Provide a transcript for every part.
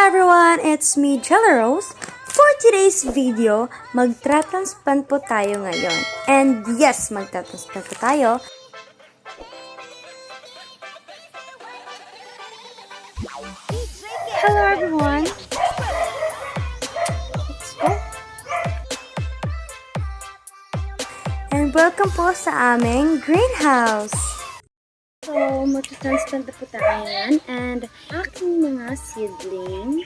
everyone! It's me, Jellyrose. For today's video, magtra-transplant po tayo ngayon. And yes, magtra-transplant po tayo. Hello everyone! Let's go! And welcome po sa aming greenhouse! So, magta-transplant na po tayo yan. And aking mga seedling.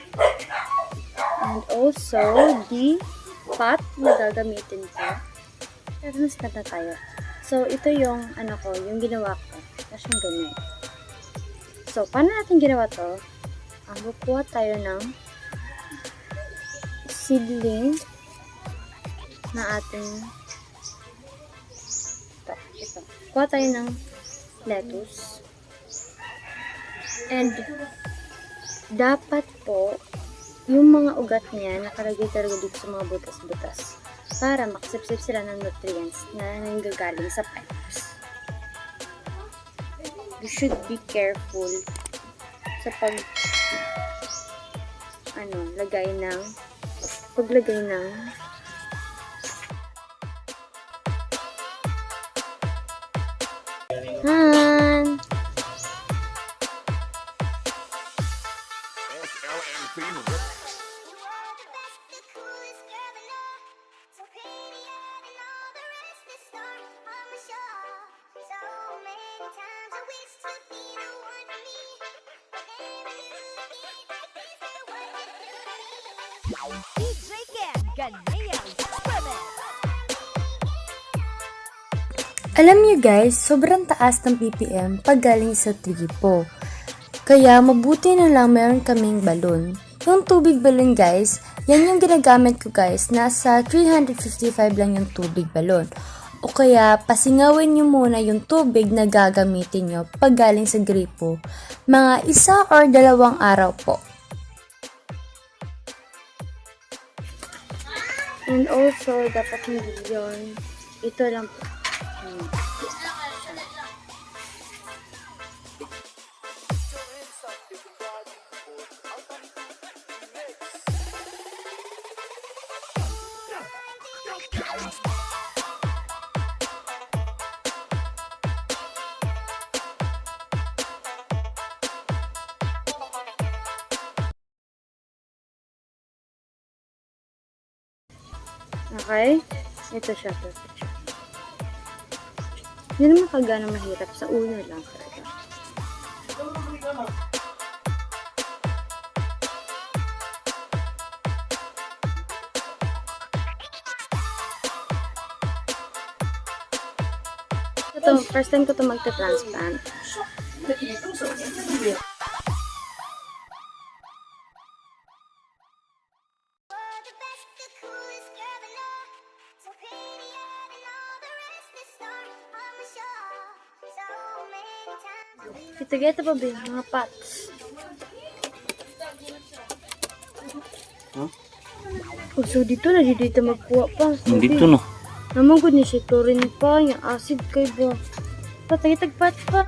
And also, the pot na gagamitin ko. Transplant na tayo. So, ito yung, yung ginawa ko. Tapos yung ganyan. So, paano natin ginawa to? Kukuha tayo ng seedling na ating ito. Kuha tayo ng lettuce. And dapat po yung mga ugat niya nakalagay talaga dito sa mga butas-butas para makasipsip sila ng nutrients na nanggagaling sa pipes. You should be careful sa paglagay ng Han! Alam niyo guys, sobrang taas ng ppm pag galing sa tripo. Kaya mabuti na lang meron kaming balon. Yung tubig balon guys, yan yung ginagamit ko guys. Nasa 355 lang yung tubig balon. O kaya pasingawin nyo muna yung tubig na gagamitin nyo pag galing sa gripo. Mga 1 or 2 araw po. And also, dapat hindi yun. Ito lang po. Okay? Ito siya, perfect siya. Hindi naman kagana mahirap. Sa ulo lang talaga. Ito, first time ko ito magta-transplant. Kita-kita pa ba yung mga pots? Huh? Oh, so dito na dito magkuha pa. So, dito no. Naman ko ni si Torin pa, yung acid kay ba. Patagitag pot pa.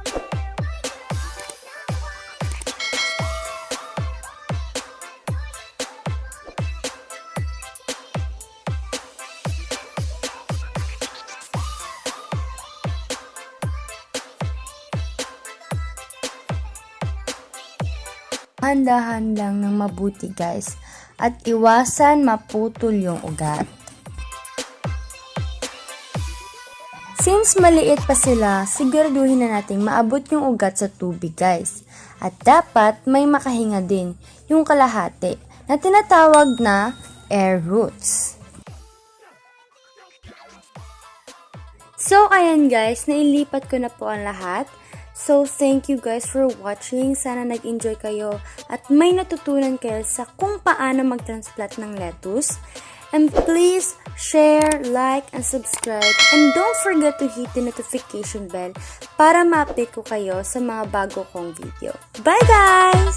Handahan lang ng mabuti guys at iwasan maputol yung ugat. Since maliit pa sila, siguraduhin na natin maabot yung ugat sa tubig guys. At dapat may makahinga din yung kalahati na tinatawag na air roots. So ayan guys, nailipat ko na po ang lahat. So, thank you guys for watching. Sana nag-enjoy kayo at may natutunan kayo sa kung paano mag-transplant ng lettuce. And please share, like, and subscribe. And don't forget to hit the notification bell para ma-update ko kayo sa mga bago kong video. Bye guys!